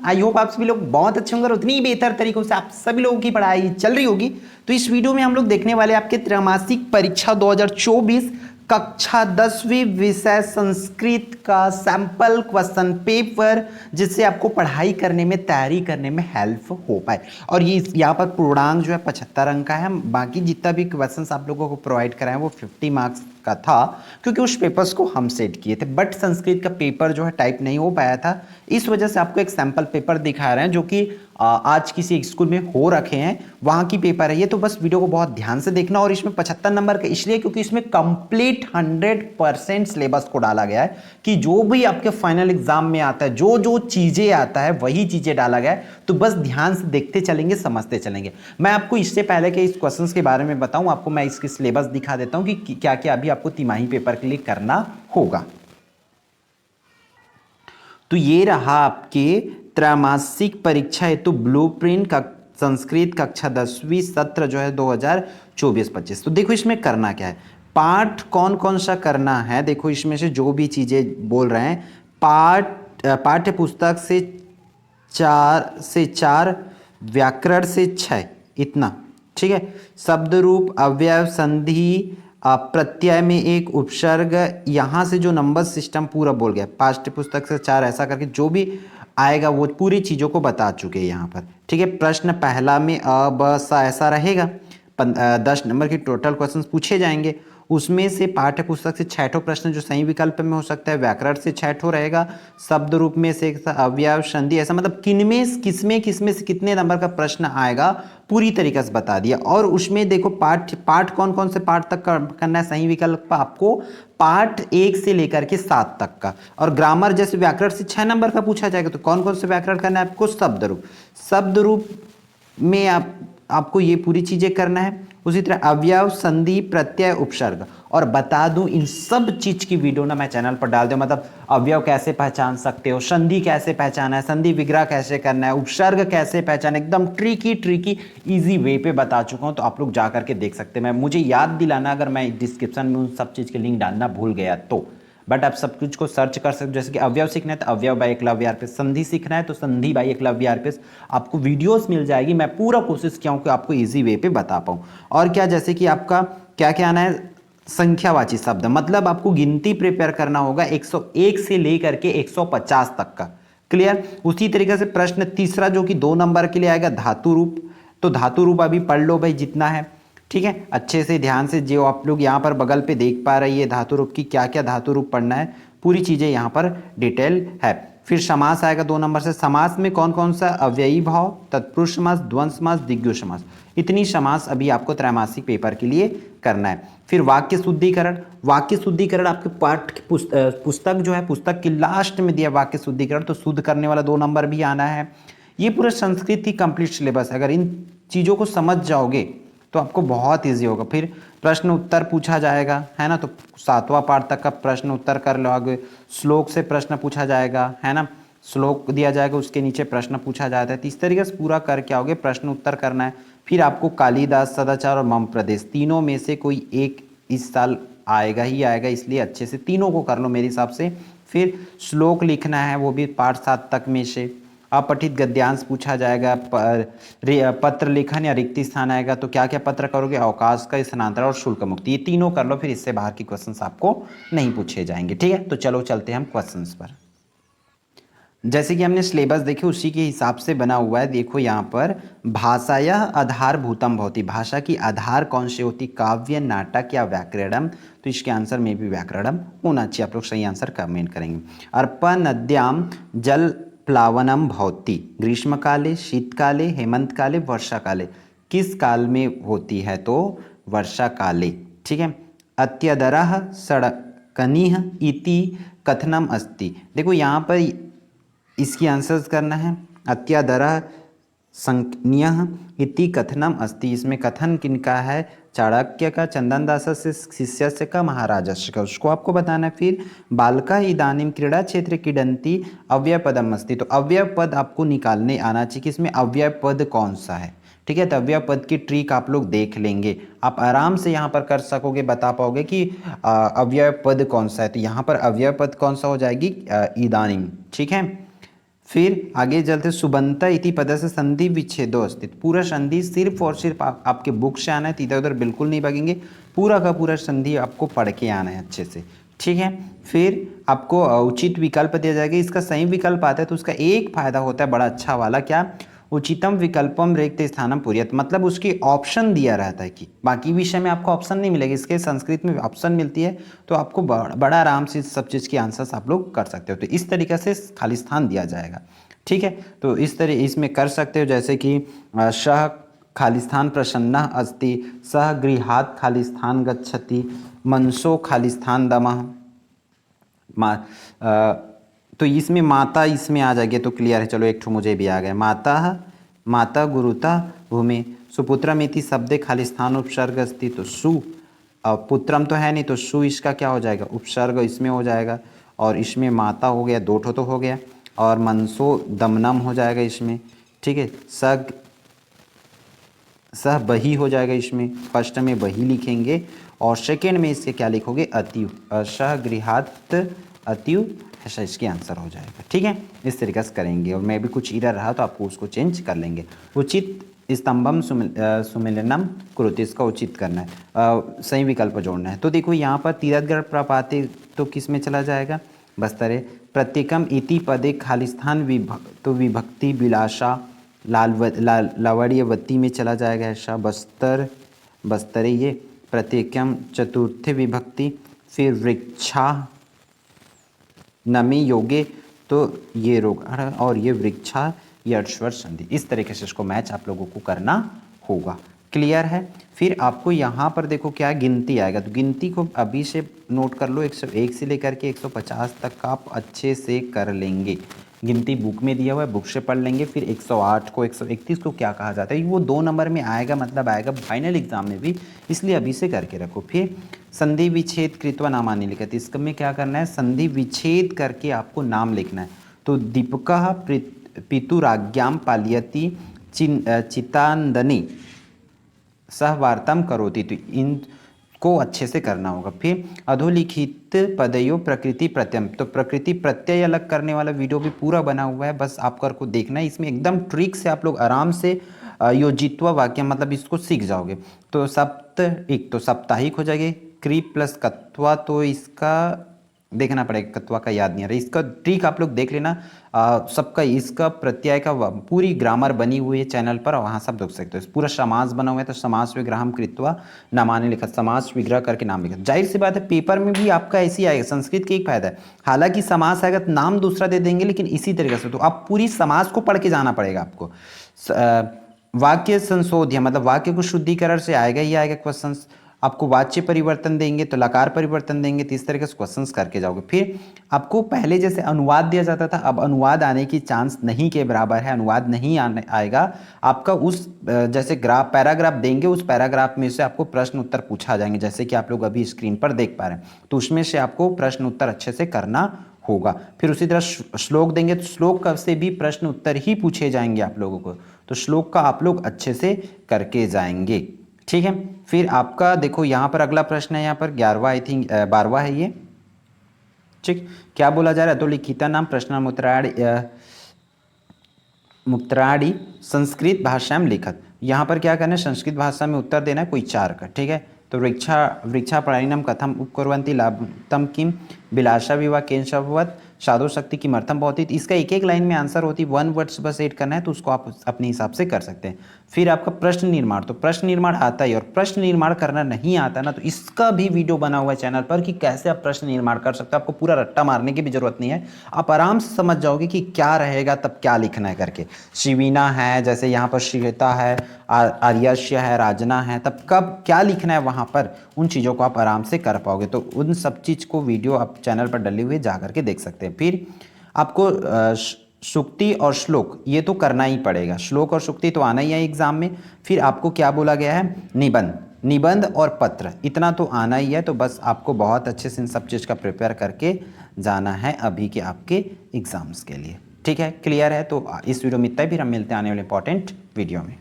I hope आप सभी लोग बहुत अच्छे होंगे और उतनी ही बेहतर तरीकों से आप सभी लोगों की पढ़ाई चल रही होगी। तो इस वीडियो में हम लोग देखने वाले आपके त्रैमासिक परीक्षा 2024 कक्षा 10वीं विषय संस्कृत का सैंपल क्वेश्चन पेपर, जिससे आपको पढ़ाई करने में, तैयारी करने में हेल्प हो पाए। और ये यहाँ पर पूर्णांक जो है 75 अंक का है। बाकी जितना भी क्वेश्चंस आप लोगों को प्रोवाइड कराएं वो 50 मार्क्स का था, क्योंकि उस पेपर्स को हम सेट किए थे। बट संस्कृत का पेपर जो है टाइप नहीं हो पाया था, इस वजह से आपको एक सैंपल पेपर दिखा रहे हैं जो कि आज किसी एक स्कूल में हो रखे हैं, वहाँ की पेपर है ये। तो बस वीडियो को बहुत ध्यान से देखना। और इसमें 75 नंबर का इसलिए क्योंकि इसमें कंप्लीट 100% सिलेबस को डाला गया है कि जो भी आपके फाइनल एग्जाम में आता है, जो जो चीज़ें आता है वही चीज़ें डाला गया है। तो बस ध्यान से देखते चलेंगे, समझते चलेंगे। मैं आपको इससे पहले के इस क्वेश्चंस के बारे में बताऊं, आपको मैं इसकी सिलेबस दिखा देता हूं कि क्या क्या अभी आपको तिमाही पेपर के लिए करना होगा। तो ये रहा आपके त्रैमासिक परीक्षा हेतु ब्लूप्रिंट का संस्कृत कक्षा 10वीं सत्र जो है 2024-25। तो देखो इसमें करना क्या है, पाठ कौन कौन सा करना है। देखो इसमें से जो भी चीज़ें बोल रहे हैं, पाठ्य पुस्तक से 4 व्याकरण से 6, इतना ठीक है। शब्द रूप, अवयव, संधि, प्रत्यय में एक उपसर्ग, यहाँ से जो नंबर सिस्टम पूरा बोल गया, पाठ्य पुस्तक से 4 ऐसा करके जो भी आएगा वो पूरी चीज़ों को बता चुके हैं यहाँ पर, ठीक है। प्रश्न पहला में अ ब स ऐसा रहेगा। 10 नंबर के टोटल क्वेश्चंस पूछे जाएंगे। उसमें से पाठ्य पुस्तक से 6 प्रश्न जो सही विकल्प में हो सकता है, व्याकरण से 6 रहेगा, शब्द रूप में से अवयव, संधि, ऐसा मतलब किनमें किसमें से कितने नंबर का प्रश्न आएगा पूरी तरीके से बता दिया। और उसमें देखो पाठ कौन कौन से पाठ तक करना है, सही विकल्प आपको पाठ 1 से लेकर के 7 तक का। और ग्रामर जैसे व्याकरण से 6 नंबर का पूछा जाएगा, तो कौन कौन से व्याकरण करना है आपको, शब्द रूप में आपको ये पूरी चीजें करना है। उसी तरह अवयव, संधि, प्रत्यय, उपसर्ग। और बता दूं इन सब चीज की वीडियो ना मैं चैनल पर डाल दूं, मतलब अवयव कैसे पहचान सकते हो, संधि कैसे पहचाना है, संधि विग्रह कैसे करना है, उपसर्ग कैसे पहचाना, एकदम ट्रिकी इजी वे पे बता चुका हूं। तो आप लोग जा करके देख सकते हैं। मैं मुझे याद दिलाना अगर मैं डिस्क्रिप्शन में उन सब चीज के लिंक डालना भूल गया तो। बट आप सब कुछ को सर्च कर सकते हो, जैसे कि अवयव सीखना है तो अवयव बाय एकलव्य आरपीएस, संधि सीखना है तो संधि बाय एकलव्य आरपीएस, आपको वीडियोस मिल जाएगी। मैं पूरा कोशिश किया हूं कि आपको इजी वे पे बता पाऊं। और क्या, जैसे कि आपका क्या क्या आना है, संख्यावाची शब्द, मतलब आपको गिनती प्रिपेयर करना होगा 101 से लेकर के 150 तक का, क्लियर। उसी तरीके से प्रश्न तीसरा जो कि 2 नंबर के लिए आएगा, धातु रूप। तो धातु रूप अभी पढ़ लो भाई जितना है, ठीक है, अच्छे से ध्यान से। जो आप लोग यहाँ पर बगल पे देख पा रही है धातु रूप की, क्या क्या धातु रूप पढ़ना है, पूरी चीजें यहाँ पर डिटेल है। फिर समास आएगा 2 नंबर से। समास में कौन कौन सा, अव्ययी भाव, तत्पुरुष समास, द्वंद्व समास, द्विगु समास, इतनी समास अभी आपको त्रैमासिक पेपर के लिए करना है। फिर वाक्य शुद्धिकरण आपके पाठ पुस्तक जो है, पुस्तक के लास्ट में दिया वाक्य शुद्धिकरण, तो शुद्ध करने वाला 2 नंबर भी आना है। ये पूरा संस्कृत की कंप्लीट सिलेबस है। अगर इन चीज़ों को समझ जाओगे तो आपको बहुत ईजी होगा। फिर प्रश्न उत्तर पूछा जाएगा, है ना, तो 7वां पाठ तक का प्रश्न उत्तर कर लोगे। श्लोक से प्रश्न पूछा जाएगा, है ना, श्लोक दिया जाएगा, उसके नीचे प्रश्न पूछा जाता है। तो इस तरीके से पूरा करके आओगे, प्रश्न उत्तर करना है। फिर आपको कालिदास, सदाचार और मम प्रदेश, तीनों में से कोई एक इस साल आएगा ही आएगा, इसलिए अच्छे से तीनों को कर लो मेरे हिसाब से। फिर श्लोक लिखना है, वो भी पाठ 7 तक में से। अपठित गद्यांश पूछा जाएगा, पत्र लेखन या रिक्ति स्थान आएगा, तो क्या क्या पत्र करोगे, अवकाश का स्थानांतरण और शुल्क मुक्ति, ये तीनों कर लो। फिर इससे बाहर के क्वेश्चंस आपको नहीं पूछे जाएंगे, ठीक है। तो चलो चलते हैं हम क्वेश्चंस पर। जैसे कि हमने सिलेबस देखे उसी के हिसाब से बना हुआ है। देखो यहाँ पर भाषाया आधारभूतम भवति, भाषा की आधार कौन सी होती, काव्य, नाटक या व्याकरणम, तो इसके आंसर में भी व्याकरणम होना चाहिए। आप लोग सही आंसर कमेंट करेंगे। अर्पण नद्याम जल प्लावनम भवति, ग्रीष्म काले, शीतकाले, हेमंत काले, वर्षा काले, किस काल में होती है, तो वर्षा काले, ठीक है। अत्यदरः सड़कनिः इति कथनम अस्ति, देखो यहाँ पर इसकी आंसर्स करना है। अत्यदरः संज्ञः इति कथनम अस्ति, इसमें कथन किनका है, चाणक्य का, चंदनदासस्य शिष्यस्य का, महाराजस्य का, उसको आपको बताना है। फिर बालका इदानीं क्रीड़ा क्षेत्र क्रीडन्ति अव्यय पदम अस्ति, तो अव्यय पद आपको निकालने आना चाहिए कि इसमें अव्यय पद कौन सा है, ठीक है। तो अव्यय पद की ट्रिक आप लोग देख लेंगे, आप आराम से यहाँ पर कर सकोगे, बता पाओगे कि अव्यय पद कौन सा है। तो यहाँ पर अव्यय पद कौन सा हो जाएगी, इदानीं, ठीक है। फिर आगे चलते सुबंता इति पद से संधि विच्छेदो अस्तित्व। पूरा संधि सिर्फ और सिर्फ आपके बुक से आना है, इधर उधर बिल्कुल नहीं भागेंगे, पूरा का पूरा संधि आपको पढ़ के आना है अच्छे से, ठीक है। फिर आपको उचित विकल्प दिया जाएगा, इसका सही विकल्प आता है तो उसका एक फायदा होता है बड़ा अच्छा वाला, क्या, उचितम विकल्पम रिक्त स्थानम पूर्यत, मतलब उसकी ऑप्शन दिया रहता है कि बाकी विषय में आपको ऑप्शन नहीं मिलेगा, इसके संस्कृत में ऑप्शन मिलती है तो आपको बड़ा आराम से सब चीज़ की आंसर्स आप लोग कर सकते हो। तो इस तरीके से खाली स्थान दिया जाएगा, ठीक है। तो इस तरह इसमें कर सकते हो, जैसे कि सह खाली स्थान प्रसन्न अस्ति, सह गृहात् खाली स्थान गच्छति, मनसो खाली स्थान दमः। तो इसमें माता इसमें आ जाएगी तो क्लियर है। चलो एक ठो मुझे भी आ गया, माता गुरुता भूमि, सुपुत्रमिति शब्दे खाली स्थान उपसर्ग अस्ति, तो सु पुत्रम तो है नहीं तो सु इसका क्या हो जाएगा, उपसर्ग इसमें हो जाएगा, और इसमें माता हो गया, दो ठो तो हो गया, और मनसो दमनम हो जाएगा इसमें, ठीक है। सह बही हो जाएगा इसमें, फर्स्ट में बही लिखेंगे, और सेकेंड में इसके क्या लिखोगे, अतिव, सह गृहात् अतिव, ऐसा इसके आंसर हो जाएगा, ठीक है। इस तरीके से करेंगे, और मैं भी कुछ इरर रहा तो आपको उसको चेंज कर लेंगे। उचित स्तंभम सुमिलनम कुरुति, इसका उचित करना है, सही विकल्प जोड़ना है। तो देखो यहाँ पर तीरथगढ़ प्रपाते तो किस में चला जाएगा, बस्तरे, प्रत्येकम इति पदे खाली स्थान तो विभक्ति विलासा लावण्यवती में चला जाएगा ऐसा, बस्तरे ये प्रत्येकम चतुर्थ विभक्ति, फिर वृक्षा नमी योगे तो ये रोग, और ये वृक्षा ये अश्वर संधि। इस तरीके से इसको मैच आप लोगों को करना होगा, क्लियर है। फिर आपको यहाँ पर देखो क्या गिनती आएगा, तो गिनती को अभी से नोट कर लो, 101 से लेकर के 150 तक का आप अच्छे से कर लेंगे। गिनती बुक में दिया हुआ है, बुक से पढ़ लेंगे। फिर 108 को 131 को क्या कहा जाता है, वो 2 नंबर में आएगा, मतलब आएगा फाइनल एग्जाम में भी, इसलिए अभी से करके रखो। फिर संधि विच्छेद कृत्वा नामानि लिखत, इसमें क्या करना है, संधि विच्छेद करके आपको नाम लिखना है। तो दीपकः पितुराज्ञां पालयति चितांदनी सहवार्तां करोति, तो इनको अच्छे से करना होगा। फिर अधोलिखित पदयो प्रकृति प्रत्यय, तो प्रकृति प्रत्यय अलग करने वाला वीडियो भी पूरा बना हुआ है, बस आपको देखना है। इसमें एकदम ट्रिक से आप लोग आराम से योजित्व वाक्य मतलब इसको सीख जाओगे। तो एक तो साप्ताहिक हो जाएगी, क्री प्लस कत्वा, तो इसका देखना पड़ेगा, कत्वा का याद नहीं आ रहा, इसका ट्रिक आप लोग देख लेना। सबका इसका प्रत्यय का पूरी ग्रामर बनी हुई है चैनल पर, वहाँ सब देख सकते हो। पूरा समास बना हुआ है, तो समास विग्रहम कृत्वा नामानि लिखा, समास विग्रह करके नाम लिखा। जाहिर सी बात है पेपर में भी आपका ऐसी आएगा। संस्कृत का एक फायदा है, हालांकि समास आएगा तो नाम दूसरा दे देंगे, लेकिन इसी तरीके से तो आप पूरी समास को पढ़ के जाना पड़ेगा आपको। वाक्य संशोध्य मतलब वाक्य को शुद्धिकरण से आएगा ही आएगा क्वेश्चन। आपको वाच्य परिवर्तन देंगे तो लकार परिवर्तन देंगे, तो इस तरीके से क्वेश्चंस करके जाओगे। फिर आपको पहले जैसे अनुवाद दिया जाता था, अब अनुवाद आने की चांस नहीं के बराबर है, अनुवाद नहीं आएगा आपका। उस जैसे पैराग्राफ देंगे, उस पैराग्राफ में से आपको प्रश्न उत्तर पूछा जाएंगे, जैसे कि आप लोग अभी स्क्रीन पर देख पा रहे हैं। तो उसमें से आपको प्रश्न उत्तर अच्छे से करना होगा। फिर उसी तरह श्लोक देंगे, तो श्लोक से भी प्रश्न उत्तर ही पूछे जाएंगे आप लोगों को, तो श्लोक का आप लोग अच्छे से करके जाएंगे, ठीक है। फिर आपका देखो यहाँ पर अगला प्रश्न है, यहाँ पर 11वां आई थिंक 12वां है ये, ठीक। क्या बोला जा रहा है, तो लिखिता नाम प्रश्न मुक्तराड़ी संस्कृत भाषा में लिखत। यहाँ पर क्या करना है, संस्कृत भाषा में उत्तर देना है कोई 4 का, ठीक है। तो वृक्षा प्राणिनम कथम उपकुर्वन्ति लाभतम किम विलासा विवा केशववत साधु शक्ति किमर्थम भवति। इसका एक एक लाइन में आंसर होती, 1 वर्ड्स बस ऐड करना है, तो उसको आप अपने हिसाब से कर सकते हैं। फिर आपका प्रश्न निर्माण, तो प्रश्न निर्माण आता ही, और प्रश्न निर्माण करना नहीं आता ना, तो इसका भी वीडियो बना हुआ है चैनल पर कि कैसे आप प्रश्न निर्माण कर सकते हो। आपको पूरा रट्टा मारने की भी जरूरत नहीं है, आप आराम से समझ जाओगे कि क्या रहेगा तब क्या लिखना है करके। शिवीना है, जैसे यहाँ पर श्रीता है, आर्यश्य है, राजना है, तब कब क्या लिखना है वहाँ पर, उन चीज़ों को आप आराम से कर पाओगे। तो उन सब चीज़ को वीडियो आप चैनल पर डले हुए जा करके देख सकते हैं। फिर आपको सूक्ति और श्लोक ये तो करना ही पड़ेगा, श्लोक और सूक्ति तो आना ही है एग्जाम में। फिर आपको क्या बोला गया है, निबंध और पत्र, इतना तो आना ही है। तो बस आपको बहुत अच्छे से इन सब चीज़ का प्रिपेयर करके जाना है अभी के आपके एग्जाम्स के लिए, ठीक है। क्लियर है, तो इस वीडियो में इतना ही, फिर हम मिलते हैं आने वाले इंपॉर्टेंट वीडियो में।